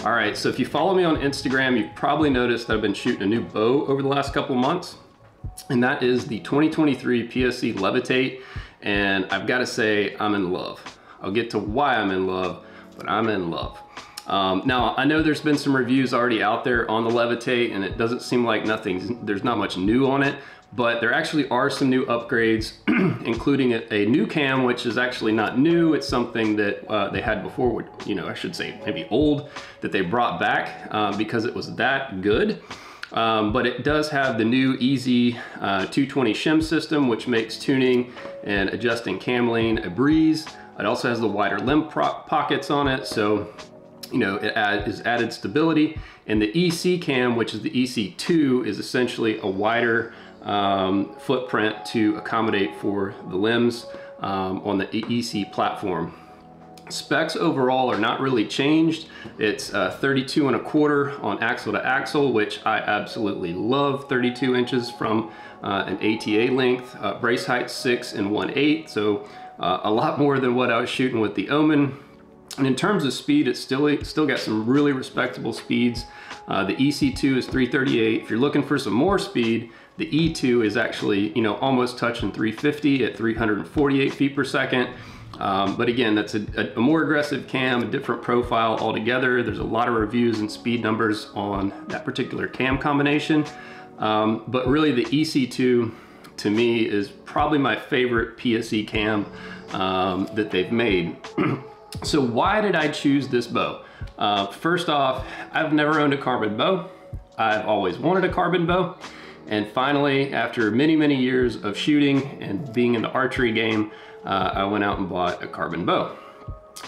All right, so if you follow me on Instagram, you've probably noticed that I've been shooting a new bow over the last couple of months, and that is the 2023 PSE Levitate, and I've got to say I'm in love. I'll get to why I'm in love, but I'm in love. Now, I know there's been some reviews already out there on the Levitate, and it doesn't seem like there's not much new on it, but there actually are some new upgrades, including a new cam, which is actually not new. It's something that they had before, I should say maybe old, that they brought back because it was that good. But it does have the new EC2 shim system, which makes tuning and adjusting cam lane a breeze. It also has the wider limb pockets on it, so it is added stability. And the EC cam, which is the EC2, is essentially a wider footprint to accommodate for the limbs on the EC platform. Specs overall are not really changed. It's 32¼ on axle to axle, which I absolutely love. 32 inches from an ATA length, brace height 6 1/8, so a lot more than what I was shooting with the Omen. And in terms of speed, it's still got some really respectable speeds. The EC2 is 338. If you're looking for some more speed, the E2 is actually, almost touching 350 at 348 feet per second. But again, that's a more aggressive cam, a different profile altogether. There's a lot of reviews and speed numbers on that particular cam combination. But really the EC2 to me is probably my favorite PSE cam that they've made. So why did I choose this bow? First off, I've never owned a carbon bow. I've always wanted a carbon bow. And finally, after many, many years of shooting and being in the archery game, I went out and bought a carbon bow.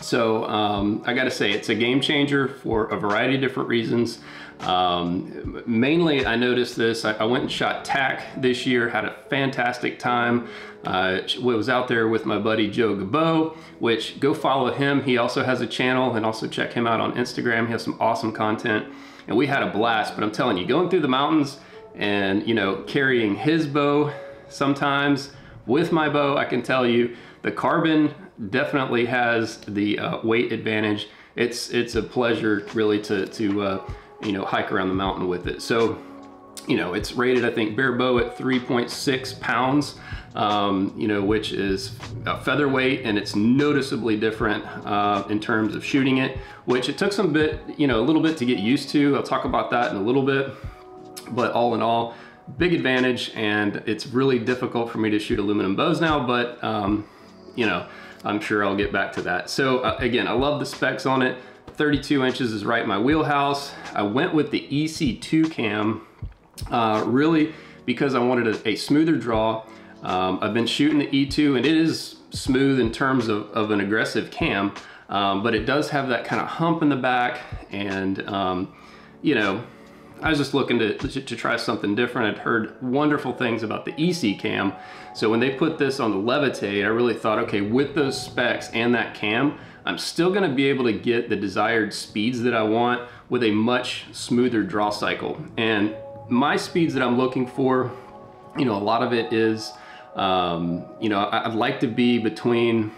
So I gotta say, it's a game changer for a variety of different reasons. Mainly, I noticed this. I went and shot tack this year, had a fantastic time. Was out there with my buddy Joe Gabot, which go follow him. He also has a channel, and also check him out on Instagram. He has some awesome content, and we had a blast. But I'm telling you, going through the mountains and carrying his bow sometimes with my bow, I can tell you the carbon definitely has the weight advantage. It's a pleasure really to hike around the mountain with it. So it's rated, I think, bare bow at 3.6 pounds, which is a featherweight, and it's noticeably different in terms of shooting it, which it took a little bit to get used to. I'll talk about that in a little bit, but all in all, big advantage. And it's really difficult for me to shoot aluminum bows now, but I'm sure I'll get back to that. So again, I love the specs on it. 32 inches is right in my wheelhouse. I went with the EC2 cam really because I wanted a smoother draw. I've been shooting the E2, and it is smooth in terms of an aggressive cam, but it does have that kind of hump in the back. And I was just looking to try something different. I'd heard wonderful things about the EC cam. So when they put this on the Levitate, I really thought, okay, with those specs and that cam, I'm still gonna be able to get the desired speeds that I want with a much smoother draw cycle. And my speeds that I'm looking for, a lot of it is, I'd like to be between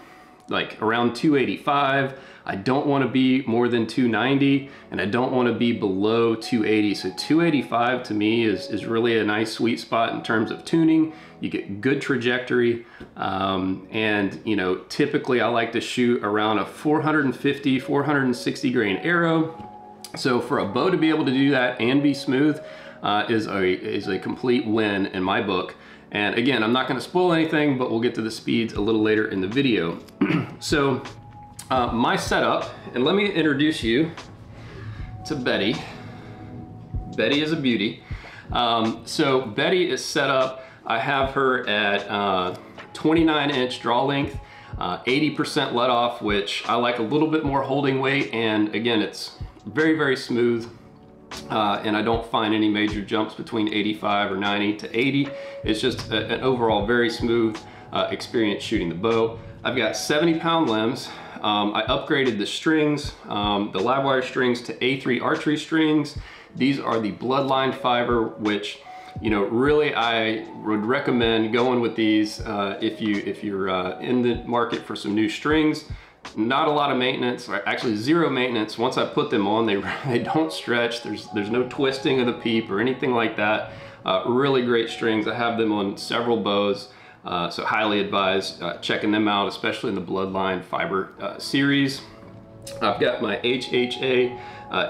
like around 285. I don't want to be more than 290, and I don't want to be below 280. So 285 to me is really a nice sweet spot in terms of tuning. You get good trajectory, and typically I like to shoot around a 450, 460 grain arrow. So for a bow to be able to do that and be smooth is a complete win in my book. And again, I'm not going to spoil anything, but we'll get to the speeds a little later in the video. So my setup, and let me introduce you to Betty. Betty is a beauty. So Betty is set up, I have her at 29-inch draw length, 80% let off, which I like a little bit more holding weight. And again, it's very, very smooth. And I don't find any major jumps between 85 or 90 to 80. It's just an overall very smooth experience shooting the bow. I've got 70-pound limbs. I upgraded the strings, the live wire strings, to A3 archery strings. These are the Bloodline fiber, which really I would recommend going with these if you're in the market for some new strings. not a lot of maintenance, or actually zero maintenance. Once I put them on, they don't stretch. There's no twisting of the peep or anything like that. Really great strings. I have them on several bows, so highly advise checking them out, especially in the Bloodline Fiber series. I've got my HHA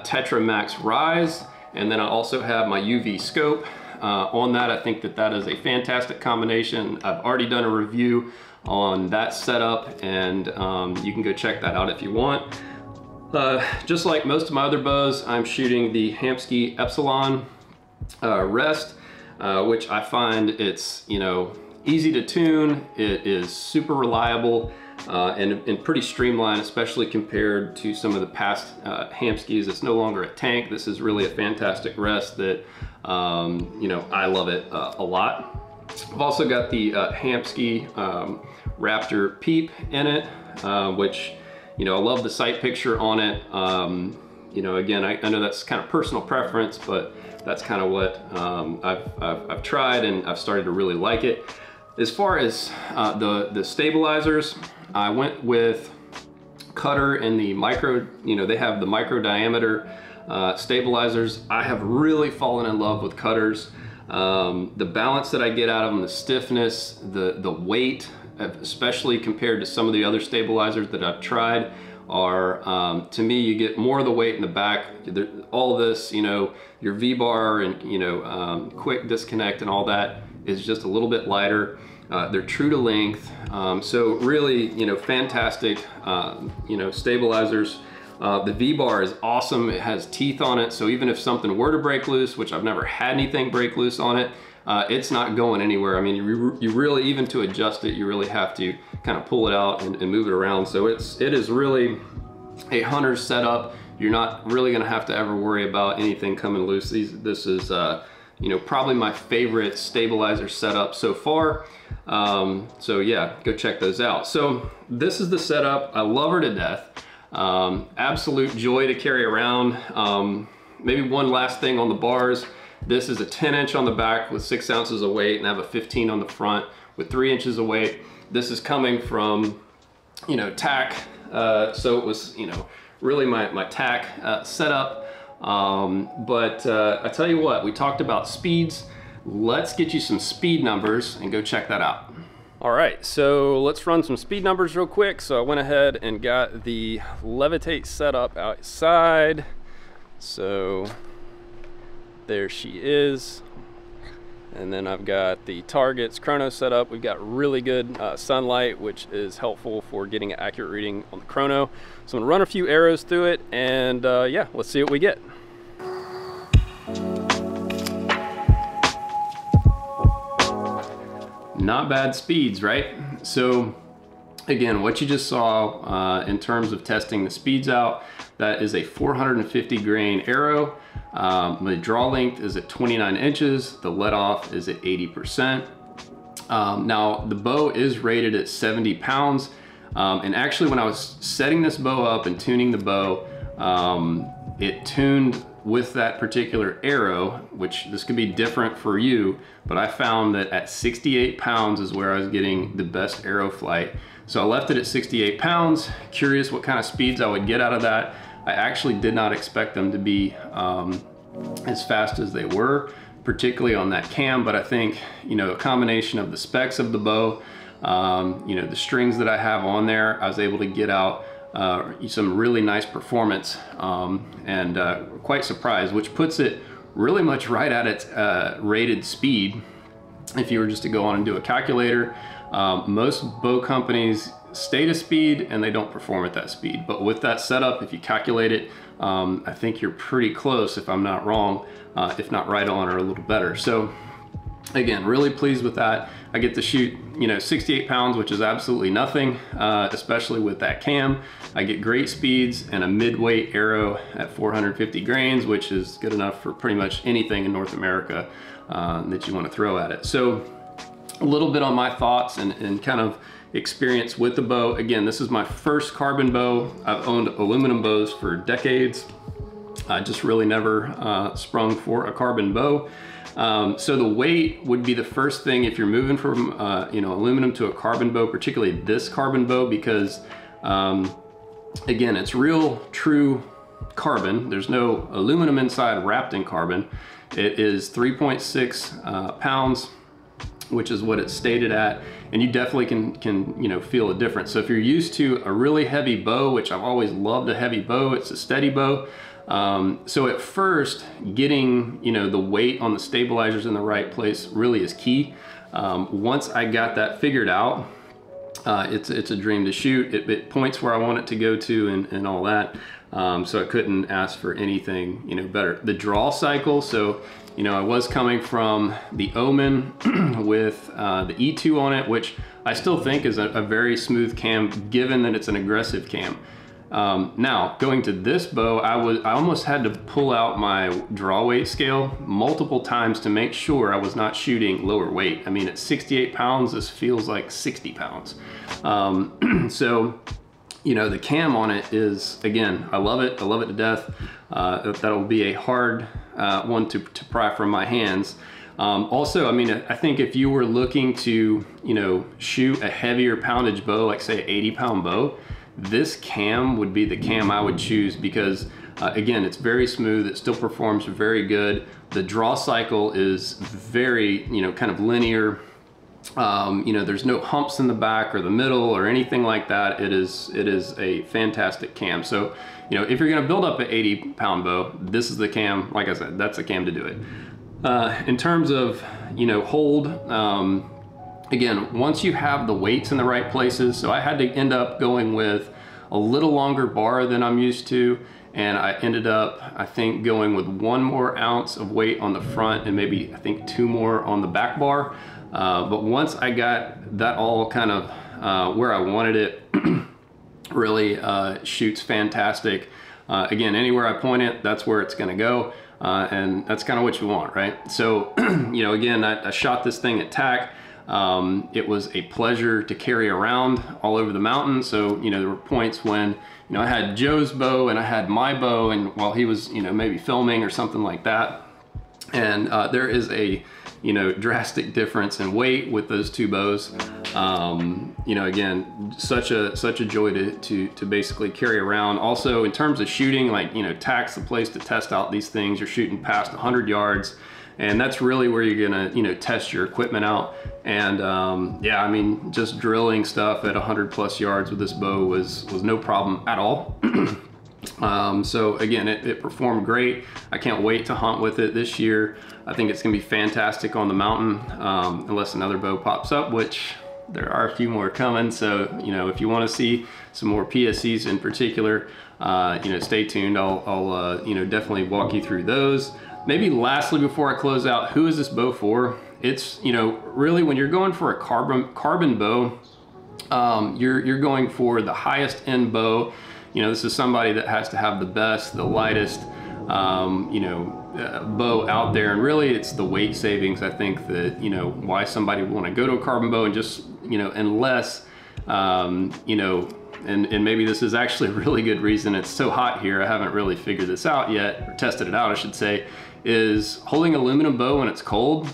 Tetra Max Rise, and then I also have my UV scope. On that, I think that is a fantastic combination. I've already done a review on that setup, and you can go check that out if you want. Just like most of my other bows, I'm shooting the Hamskea Epsilon rest, which I find it's, you know, easy to tune. It is super reliable and pretty streamlined, especially compared to some of the past Hamskeas. It's no longer a tank. This is really a fantastic rest that, you know, I love it a lot. I've also got the Hamskea Raptor Peep in it, which, you know, I love the sight picture on it. You know, again, I know that's kind of personal preference, but that's kind of what I've tried, and I've started to really like it. As far as the stabilizers, I went with Cutter and the micro, you know, they have the micro diameter stabilizers. I have really fallen in love with Cutters. The balance that I get out of them, the stiffness, the weight, especially compared to some of the other stabilizers that I've tried, are, to me, you get more of the weight in the back. All this, you know, your V-bar and, you know, quick disconnect and all that is just a little bit lighter. They're true to length. So really, you know, fantastic, you know, stabilizers. The V-bar is awesome. It has teeth on it, so even if something were to break loose, which I've never had anything break loose on it, it's not going anywhere. I mean, you really, even to adjust it, you really have to kind of pull it out and move it around. So it is really a hunter's setup. You're not really gonna have to ever worry about anything coming loose. This is, you know, probably my favorite stabilizer setup so far. So yeah, go check those out. So this is the setup. I love her to death. Absolute joy to carry around. Maybe one last thing on the bars. This is a 10-inch on the back with 6 ounces of weight, and I have a 15 on the front with 3 inches of weight. This is coming from, you know, tack. So it was, you know, really my tack setup. But I tell you what, we talked about speeds. Let's get you some speed numbers and go check that out. All right, so let's run some speed numbers real quick. So I went ahead and got the Levitate setup outside. So there she is. And then I've got the targets chrono set up. We've got really good sunlight, which is helpful for getting an accurate reading on the chrono. So I'm gonna run a few arrows through it, and yeah, let's see what we get. Not bad speeds, right? So again, what you just saw in terms of testing the speeds out, that is a 450 grain arrow. The draw length is at 29 inches. The let off is at 80%. Now the bow is rated at 70 pounds. And actually when I was setting this bow up and tuning the bow, it tuned with that particular arrow, which this could be different for you, but I found that at 68 pounds is where I was getting the best arrow flight. So I left it at 68 pounds, curious what kind of speeds I would get out of that. I actually did not expect them to be as fast as they were, particularly on that cam, but I think, you know, a combination of the specs of the bow, you know, the strings that I have on there, I was able to get out some really nice performance, and quite surprised, which puts it really much right at its rated speed. If you were just to go on and do a calculator, most bow companies state a speed and they don't perform at that speed, but with that setup, if you calculate it, I think you're pretty close, if I'm not wrong, if not right on or a little better. So again, really pleased with that. I get to shoot, you know, 68 pounds, which is absolutely nothing, especially with that cam. I get great speeds and a mid-weight arrow at 450 grains, which is good enough for pretty much anything in North America that you want to throw at it. So a little bit on my thoughts and kind of experience with the bow. Again, this is my first carbon bow. I've owned aluminum bows for decades. I just really never sprung for a carbon bow. So the weight would be the first thing if you're moving from you know, aluminum to a carbon bow, particularly this carbon bow, because again, it's real, true carbon. There's no aluminum inside wrapped in carbon. It is 3.6 pounds, which is what it's stated at, and you definitely can you know, feel a difference. So if you're used to a really heavy bow, which I've always loved a heavy bow, it's a steady bow. So at first, getting, you know, the weight on the stabilizers in the right place really is key. Once I got that figured out, it's a dream to shoot. It points where I want it to go to and all that. So I couldn't ask for anything, you know, better. The draw cycle, so, you know, I was coming from the Omen with the E2 on it, which I still think is a very smooth cam, given that it's an aggressive cam. Now, going to this bow, I almost had to pull out my draw weight scale multiple times to make sure I was not shooting lower weight. I mean, at 68 pounds, this feels like 60 pounds. So, you know, the cam on it is, again, I love it to death. That'll be a hard one to pry from my hands. Also, I mean, I think if you were looking to, you know, shoot a heavier poundage bow, like say 80-pound bow, this cam would be the cam I would choose because, again, it's very smooth. It still performs very good. The draw cycle is very, you know, kind of linear. You know, there's no humps in the back or the middle or anything like that. It is a fantastic cam. So, you know, if you're gonna build up an 80-pound bow, this is the cam. Like I said, that's the cam to do it. In terms of, you know, hold, again, once you have the weights in the right places, so I had to end up going with a little longer bar than I'm used to, and I ended up, I think, going with 1 more ounce of weight on the front and maybe, I think, 2 more on the back bar. But once I got that all kind of where I wanted it, really shoots fantastic. Again, anywhere I point it, that's where it's gonna go. And that's kind of what you want, right? So, you know, again, I shot this thing at TAC. It was a pleasure to carry around all over the mountain. So, you know, there were points when, you know, I had Joe's bow and I had my bow, and while he was, you know, maybe filming or something like that. And there is a, you know, drastic difference in weight with those 2 bows. You know, again, such a joy to basically carry around. Also, in terms of shooting, like, you know, TAC's the place to test out these things. You're shooting past 100 yards. And that's really where you're gonna, you know, test your equipment out. And yeah, I mean, just drilling stuff at 100+ yards with this bow was no problem at all. So again, it performed great. I can't wait to hunt with it this year. I think it's gonna be fantastic on the mountain, unless another bow pops up, which there are a few more coming. So, you know, if you wanna see some more PSEs in particular, you know, stay tuned. I'll you know, definitely walk you through those. Maybe lastly, before I close out, who is this bow for? It's, you know, really when you're going for a carbon bow, you're going for the highest end bow. You know, this is somebody that has to have the best, the lightest, you know, bow out there. And really it's the weight savings, I think, that, you know, why somebody would want to go to a carbon bow. And just, you know, unless, you know, and maybe this is actually a really good reason it's so hot here, I haven't really figured this out yet, or tested it out, I should say, is holding aluminum bow when it's cold.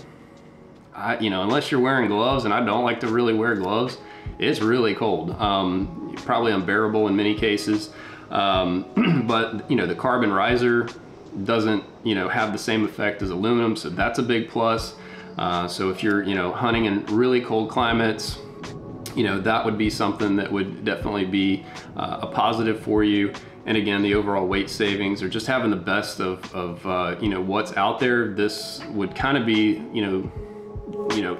You know, unless you're wearing gloves, and I don't like to really wear gloves, it's really cold. Probably unbearable in many cases. But, you know, the carbon riser doesn't, you know, have the same effect as aluminum, so that's a big plus. So if you're, you know, hunting in really cold climates, you know, that would be something that would definitely be a positive for you. And again, the overall weight savings, or just having the best of you know, what's out there, this would kind of be, you know,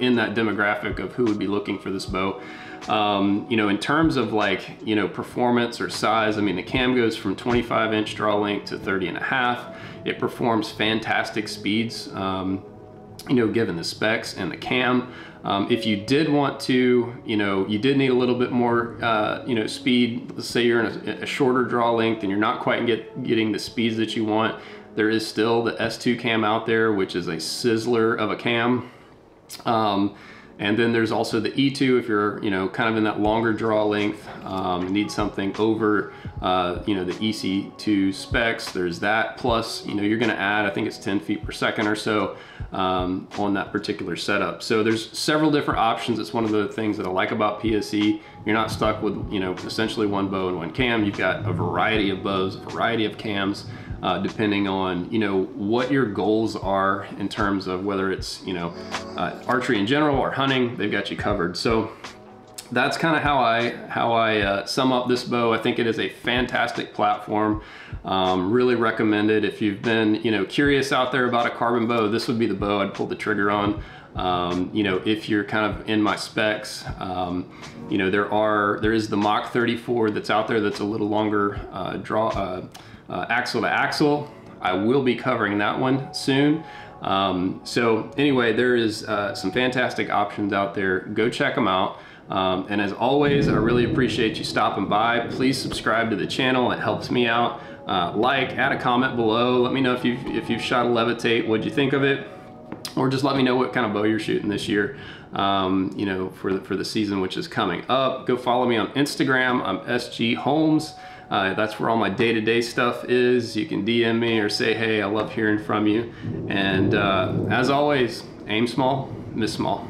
in that demographic of who would be looking for this bow. You know, in terms of, like, you know, performance or size, I mean, the cam goes from 25-inch draw length to 30.5. It performs fantastic speeds, you know, given the specs and the cam. If you did want to, you know, you did need a little bit more, you know, speed. Let's say you're in a shorter draw length and you're not quite getting the speeds that you want. There is still the S2 cam out there, which is a sizzler of a cam. And then there's also the E2 if you're, you know, kind of in that longer draw length, need something over, you know, the EC2 specs. There's that, plus, you know, you're gonna add, I think it's 10 feet per second or so on that particular setup. So there's several different options. It's one of the things that I like about PSE. You're not stuck with, you know, essentially one bow and one cam. You've got a variety of bows, a variety of cams, depending on, you know, what your goals are in terms of whether it's, you know, archery in general or hunting. They've got you covered. So that's kind of how I sum up this bow. I think it is a fantastic platform. Really recommend it. If you've been, you know, curious out there about a carbon bow, this would be the bow I'd pull the trigger on. You know, if you're kind of in my specs, you know, there is the Mach 34 that's out there that's a little longer axle to axle. I will be covering that one soon. So anyway, there is some fantastic options out there. Go check them out. And as always, I really appreciate you stopping by. Please subscribe to the channel. It helps me out. Like, add a comment below. Let me know if you've shot a Levitate, what'd you think of it? Or just let me know what kind of bow you're shooting this year, you know, for the season, which is coming up. Go follow me on Instagram. I'm SG Holmes. That's where all my day-to-day stuff is. You can DM me or say, hey, I love hearing from you. And as always, aim small, miss small.